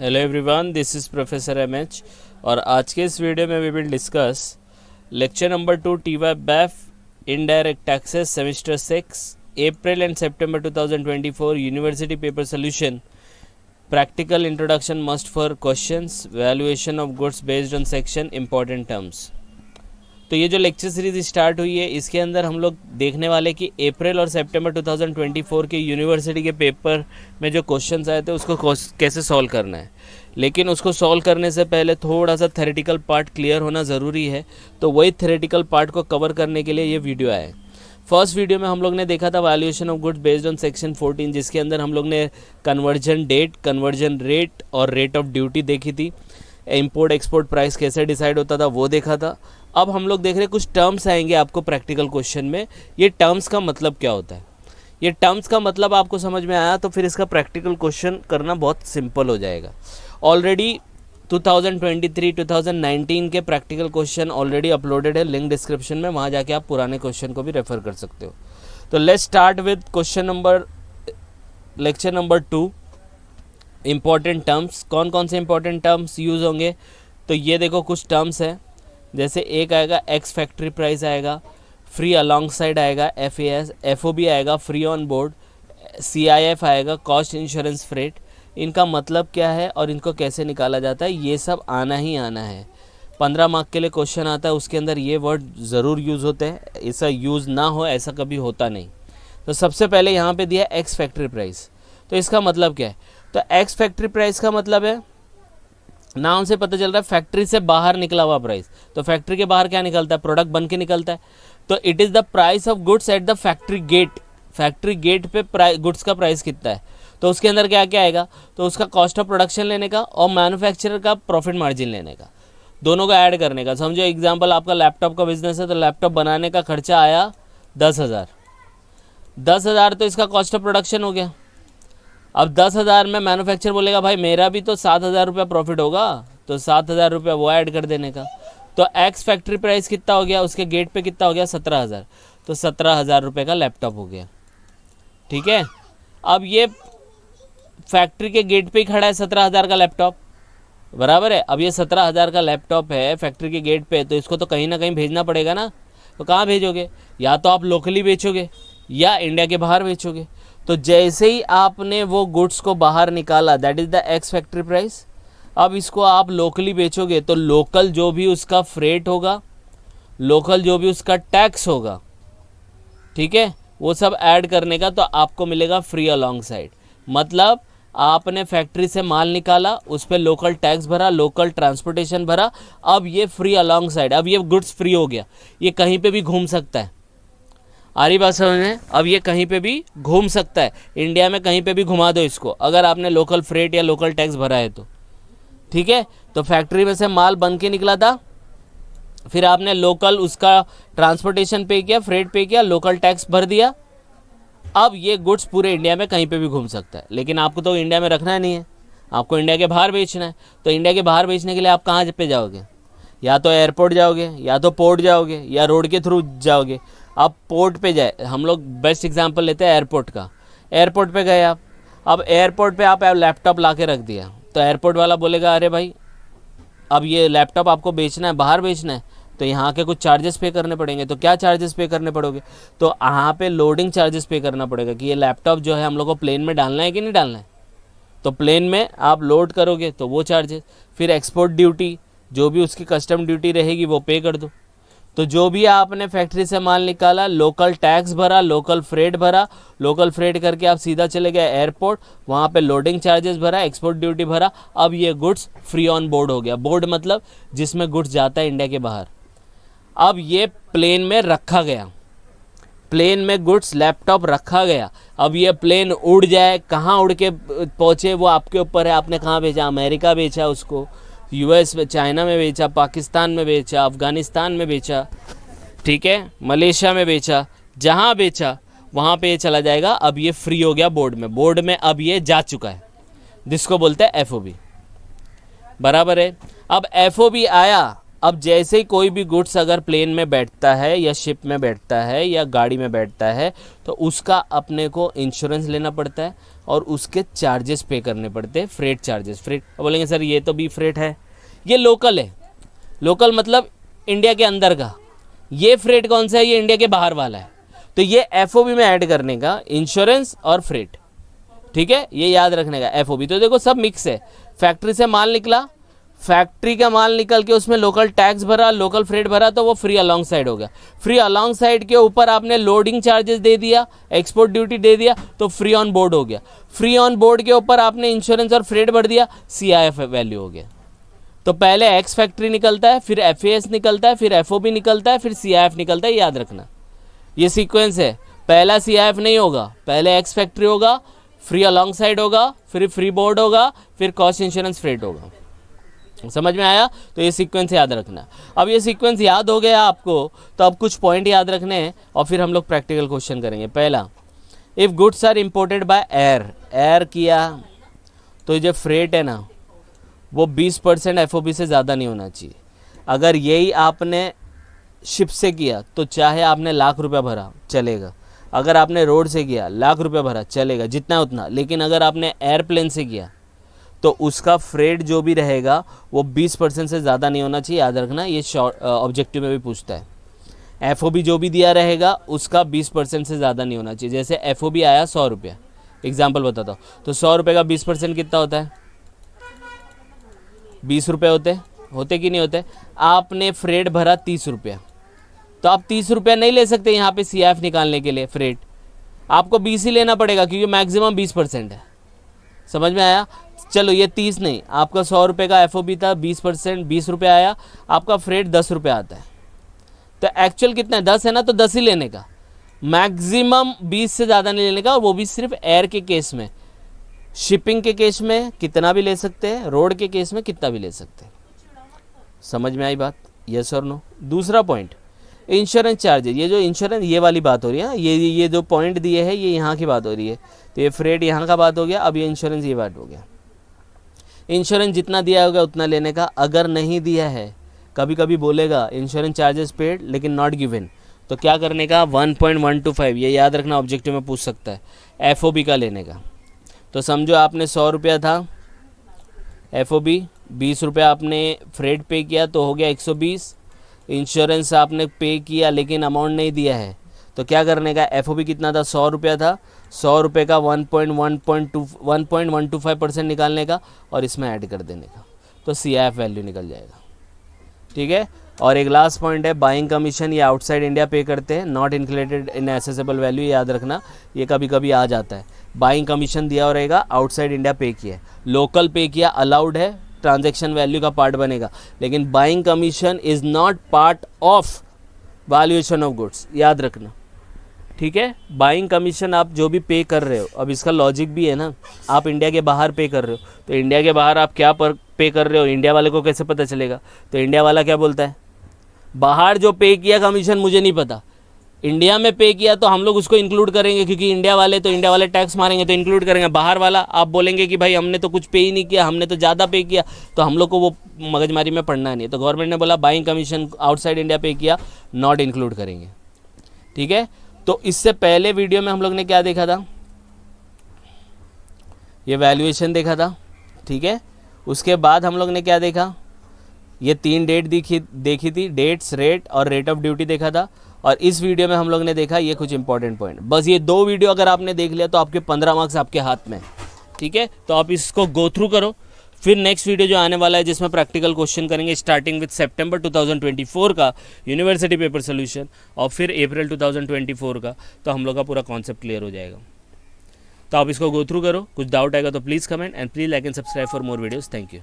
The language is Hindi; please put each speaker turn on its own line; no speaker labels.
Hello everyone, this is professor MH और आज के इस वीडियो में we will discuss lecture number 2 TY BAF indirect taxes semester 6 April and September 2024 university paper solution practical introduction must for questions valuation of goods based on section important terms. तो ये जो लेक्चर सीरीज स्टार्ट हुई है इसके अंदर हम लोग देखने वाले कि अप्रैल और सितंबर 2024 के यूनिवर्सिटी के पेपर में जो क्वेश्चंस आए थे उसको कैसे सॉल्व करना है। लेकिन उसको सॉल्व करने से पहले थोड़ा सा थ्योरेटिकल पार्ट क्लियर होना ज़रूरी है, तो वही थ्योरेटिकल पार्ट को कवर करने के लिए ये वीडियो आया। फर्स्ट वीडियो में हम लोग ने देखा था valuation of goods based on section 14, जिसके अंदर हम लोग ने कन्वर्जन डेट, कन्वर्जन रेट और रेट ऑफ ड्यूटी देखी थी। इंपोर्ट एक्सपोर्ट प्राइस कैसे डिसाइड होता था वो देखा था। अब हम लोग देख रहे हैं कुछ टर्म्स आएंगे आपको प्रैक्टिकल क्वेश्चन में। ये टर्म्स का मतलब क्या होता है, ये टर्म्स का मतलब आपको समझ में आया तो फिर इसका प्रैक्टिकल क्वेश्चन करना बहुत सिंपल हो जाएगा। ऑलरेडी 2023-2019 के प्रैक्टिकल क्वेश्चन ऑलरेडी अपलोडेड है लिंक डिस्क्रिप्शन में, वहाँ जाके आप पुराने क्वेश्चन को भी रेफर कर सकते हो। तो let's start with question number lecture number 2 important terms. कौन कौन से इम्पॉर्टेंट टर्म्स यूज़ होंगे, तो ये देखो कुछ टर्म्स है। जैसे एक आएगा एक्स फैक्ट्री प्राइस आएगा, फ्री अलॉन्ग साइड आएगा FAS, FOB आएगा फ्री ऑन बोर्ड, CIF आएगा कॉस्ट इंश्योरेंस फ्रेट। इनका मतलब क्या है और इनको कैसे निकाला जाता है ये सब आना ही आना है। 15 मार्क के लिए क्वेश्चन आता है, उसके अंदर ये वर्ड ज़रूर यूज़ होते हैं, ऐसा यूज़ ना हो ऐसा कभी होता नहीं। तो सबसे पहले यहाँ पे दिया एक्स फैक्ट्री प्राइस, तो इसका मतलब क्या है, तो एक्स फैक्ट्री प्राइस का मतलब है, नाम से पता चल रहा है फैक्ट्री से बाहर निकला हुआ प्राइस। तो फैक्ट्री के बाहर क्या निकलता है, प्रोडक्ट बन के निकलता है। तो it is the price of goods at the factory gate. Factory gate पे गुड्स का प्राइस कितना है, तो उसके अंदर क्या क्या आएगा, तो उसका कॉस्ट ऑफ प्रोडक्शन लेने का और मैन्युफैक्चरर का प्रॉफिट मार्जिन लेने का, दोनों को ऐड करने का। समझो एग्जाम्पल आपका लैपटॉप का बिजनेस है, तो लैपटॉप बनाने का खर्चा आया 10,000 तो इसका कॉस्ट ऑफ प्रोडक्शन हो गया। अब 10,000 में मैन्युफैक्चर बोलेगा भाई मेरा भी तो 7,000 रुपया प्रॉफिट होगा, तो 7,000 रुपया वो ऐड कर देने का। तो एक्स फैक्ट्री प्राइस कितना हो गया, उसके गेट पे कितना हो गया 17,000, तो 17,000 रुपये का लैपटॉप हो गया। ठीक है, अब ये फैक्ट्री के गेट पे ही खड़ा है 17,000 का लैपटॉप, बराबर है। अब ये 17,000 का लैपटॉप है फैक्ट्री के गेट पे, तो इसको तो कहीं ना कहीं भेजना पड़ेगा ना। तो कहाँ भेजोगे, या तो आप लोकली बेचोगे या इंडिया के बाहर बेचोगे। तो जैसे ही आपने वो गुड्स को बाहर निकाला, that is the ex factory price. अब इसको आप लोकली बेचोगे तो लोकल जो भी उसका फ्रेट होगा, लोकल जो भी उसका टैक्स होगा, ठीक है, वो सब ऐड करने का, तो आपको मिलेगा फ्री अलॉन्ग साइड। मतलब आपने फैक्ट्री से माल निकाला, उस पर लोकल टैक्स भरा, लोकल ट्रांसपोर्टेशन भरा, अब ये फ्री अलॉन्ग साइड, अब ये गुड्स फ्री हो गया, ये कहीं पे भी घूम सकता है। आ रही बात समझ में, अब ये कहीं पे भी घूम सकता है, इंडिया में कहीं पे भी घुमा दो इसको, अगर आपने लोकल फ्रेट या लोकल टैक्स भरा है तो। ठीक है, तो फैक्ट्री में से माल बन के निकला था, फिर आपने लोकल उसका ट्रांसपोर्टेशन पे किया, फ्रेट पे किया, लोकल टैक्स भर दिया, अब ये गुड्स पूरे इंडिया में कहीं पे भी घूम सकता है। लेकिन आपको तो इंडिया में रखना नहीं है, आपको इंडिया के बाहर बेचना है। तो इंडिया के बाहर बेचने के लिए आप कहाँ पे जाओगे, या तो एयरपोर्ट जाओगे, या तो पोर्ट जाओगे, या रोड के थ्रू जाओगे। आप पोर्ट पे जाए, हम लोग बेस्ट एग्जांपल लेते हैं एयरपोर्ट का। एयरपोर्ट पे गए आप, अब एयरपोर्ट पे आप लैपटॉप ला के रख दिया, तो एयरपोर्ट वाला बोलेगा अरे भाई अब ये लैपटॉप आपको बेचना है, बाहर बेचना है, तो यहाँ के कुछ चार्जेस पे करने पड़ेंगे। तो क्या चार्जेस पे करने पड़ोगे, तो यहाँ पे लोडिंग चार्जेस पे करना पड़ेगा कि ये लैपटॉप जो है हम लोग को प्लेन में डालना है कि नहीं डालना है। तो प्लेन में आप लोड करोगे तो वो चार्जेस, फिर एक्सपोर्ट ड्यूटी जो भी उसकी कस्टम ड्यूटी रहेगी वो पे कर दो। तो जो भी आपने फैक्ट्री से माल निकाला, लोकल टैक्स भरा, लोकल फ्रेट भरा, लोकल फ्रेट करके आप सीधा चले गए एयरपोर्ट, वहाँ पे लोडिंग चार्जेस भरा, एक्सपोर्ट ड्यूटी भरा, अब ये गुड्स फ्री ऑन बोर्ड हो गया। बोर्ड मतलब जिसमें गुड्स जाता है इंडिया के बाहर। अब ये प्लेन में रखा गया, प्लेन में गुड्स लैपटॉप रखा गया। अब ये प्लेन उड़ जाए, कहाँ उड़ के पहुँचे वो आपके ऊपर है, आपने कहाँ भेजा, अमेरिका बेचा उसको, US में, चाइना में बेचा, पाकिस्तान में बेचा, अफ़गानिस्तान में बेचा, ठीक है, मलेशिया में बेचा, जहाँ बेचा वहाँ पे ये चला जाएगा। अब ये फ्री हो गया बोर्ड में, बोर्ड में अब ये जा चुका है, जिसको बोलते हैं FOB, बराबर है। अब FOB आया, अब जैसे ही कोई भी गुड्स अगर प्लेन में बैठता है या शिप में बैठता है या गाड़ी में बैठता है तो उसका अपने को इंश्योरेंस लेना पड़ता है और उसके चार्जेस पे करने पड़ते हैं, फ्रेट चार्जेस। फ्रेट बोलेंगे सर ये तो भी फ्रेट है, ये लोकल है। लोकल मतलब इंडिया के अंदर का। ये फ्रेट कौन सा है? ये इंडिया के बाहर वाला है। तो ये एफओबी में ऐड करने का इंश्योरेंस और फ्रेट, ठीक है, ये याद रखने का। एफओबी तो देखो सब मिक्स है। फैक्ट्री से माल निकला, फैक्ट्री का माल निकल के उसमें लोकल टैक्स भरा, लोकल फ्रेट भरा, तो वो फ्री अलॉन्ग साइड हो गया। फ्री अलॉन्ग साइड के ऊपर आपने लोडिंग चार्जेस दे दिया, एक्सपोर्ट ड्यूटी दे दिया, तो फ्री ऑन बोर्ड हो गया। फ्री ऑन बोर्ड के ऊपर आपने इंश्योरेंस और फ्रेट भर दिया, सीआईएफ वैल्यू हो गया। तो पहले एक्स फैक्ट्री निकलता है, फिर एफएएस निकलता है, फिर एफओबी निकलता है, फिर सीआईएफ निकलता है। याद रखना ये सीक्वेंस है। पहला सीआईएफ नहीं होगा, पहले एक्स फैक्ट्री होगा, फ्री अलॉन्ग साइड होगा, फिर फ्री बोर्ड होगा, फिर कॉस्ट इंश्योरेंस फ्रेट होगा। समझ में आया? तो ये सीक्वेंस याद रखना। अब ये सीक्वेंस याद हो गया आपको, तो अब कुछ पॉइंट याद रखने हैं और फिर हम लोग प्रैक्टिकल क्वेश्चन करेंगे। पहला, if goods are imported by air, air किया तो जो फ्रेट है ना वो 20% एफओबी से ज़्यादा नहीं होना चाहिए। अगर यही आपने शिप से किया तो चाहे आपने लाख रुपया भरा चलेगा, अगर आपने रोड से किया लाख रुपया भरा चलेगा, जितना उतना। लेकिन अगर आपने एयरप्लेन से किया तो उसका फ्रेट जो भी रहेगा वो 20% से ज़्यादा नहीं होना चाहिए। याद रखना, ये शॉर्ट ऑब्जेक्टिव में भी पूछता है। एफओबी जो भी दिया रहेगा उसका 20% से ज़्यादा नहीं होना चाहिए। जैसे एफओबी आया 100 रुपया, एग्जाम्पल बताता हूँ, तो 100 रुपये का 20% कितना होता है? 20 रुपये होते कि नहीं होते? आपने फ्रेट भरा 30 रुपया, तो आप 30 रुपया नहीं ले सकते यहाँ पे सीआईएफ निकालने के लिए। फ्रेट आपको 20 ही लेना पड़ेगा क्योंकि मैक्सिमम 20% है। समझ में आया? चलो ये 30 नहीं, आपका 100 रुपये का एफओबी था, 20% 20 रुपया आया, आपका फ्रेट 10 रुपया आता है। तो एक्चुअल कितना है? 10 है ना, तो 10 ही लेने का, मैक्सिमम 20 से ज़्यादा नहीं लेने का। और वो भी सिर्फ एयर के केस में। शिपिंग के केस में कितना भी ले सकते हैं, रोड के केस में कितना भी ले सकते हैं। समझ में आई बात? यस और नो? दूसरा पॉइंट, इंश्योरेंस चार्जेज। ये जो इंश्योरेंस ये वाली बात हो रही है, ये जो पॉइंट दिए हैं ये यहाँ की बात हो रही है। तो ये फ्रेट यहाँ का बात हो गया, अब ये इंश्योरेंस ये बात हो गया। इंश्योरेंस जितना दिया होगा उतना लेने का। अगर नहीं दिया है, कभी कभी बोलेगा इंश्योरेंस चार्जेस पेड लेकिन नॉट गिवन, तो क्या करने का? 1.125, ये याद रखना, ऑब्जेक्टिव में पूछ सकता है, एफओबी का लेने का। तो समझो आपने 100 रुपया था एफओबी, 20 रुपया आपने फ्रेट पे किया तो हो गया 120। इंश्योरेंस आपने पे किया लेकिन अमाउंट नहीं दिया है, तो क्या करने का? एफओबी कितना था? 100 रुपया था, 100 रुपये का 1.125% निकालने का और इसमें ऐड कर देने का, तो सीआईएफ वैल्यू निकल जाएगा। ठीक है। और एक लास्ट पॉइंट है, बाइंग कमीशन ये आउटसाइड इंडिया पे करते हैं, not included in assessable value. याद रखना, ये कभी कभी आ जाता है। बाइंग कमीशन दिया हो रहेगा, आउटसाइड इंडिया पे किया है, लोकल पे किया अलाउड है, ट्रांजैक्शन वैल्यू का पार्ट बनेगा, लेकिन buying commission is not part of valuation of goods. याद रखना, ठीक है। बाइंग कमीशन आप जो भी पे कर रहे हो, अब इसका लॉजिक भी है ना, आप इंडिया के बाहर पे कर रहे हो, तो इंडिया के बाहर आप क्या पे कर रहे हो, इंडिया वाले को कैसे पता चलेगा? तो इंडिया वाला क्या बोलता है, बाहर जो पे किया कमीशन मुझे नहीं पता, इंडिया में पे किया तो हम लोग उसको इंक्लूड करेंगे, क्योंकि इंडिया वाले टैक्स मारेंगे तो इंक्लूड करेंगे। बाहर वाला आप बोलेंगे कि भाई हमने तो कुछ पे ही नहीं किया, हमने तो ज़्यादा पे किया, तो हम लोग को वो मगजमारी में पड़ना नहीं है। तो गवर्नमेंट ने बोला बाइंग कमीशन आउटसाइड इंडिया पे किया, नॉट इंक्लूड करेंगे। ठीक है। तो इससे पहले वीडियो में हम लोग ने क्या देखा था, ये वैल्यूएशन देखा था। ठीक है। उसके बाद हम लोग ने क्या देखा, ये 3 डेट देखी थी, डेट्स, रेट और रेट ऑफ ड्यूटी देखा था। और इस वीडियो में हम लोग ने देखा ये कुछ इंपॉर्टेंट पॉइंट। बस ये 2 वीडियो अगर आपने देख लिया तो आपके 15 मार्क्स आपके हाथ में। ठीक है। तो आप इसको गो थ्रू करो, फिर नेक्स्ट वीडियो जो आने वाला है जिसमें प्रैक्टिकल क्वेश्चन करेंगे स्टार्टिंग विद सितंबर 2024 का यूनिवर्सिटी पेपर सोल्यूशन और फिर अप्रैल 2024 का, तो हम लोग का पूरा कॉन्सेप्ट क्लियर हो जाएगा। तो आप इसको गो थ्रू करो, कुछ डाउट आएगा तो please comment and please like and subscribe for more videos. Thank you.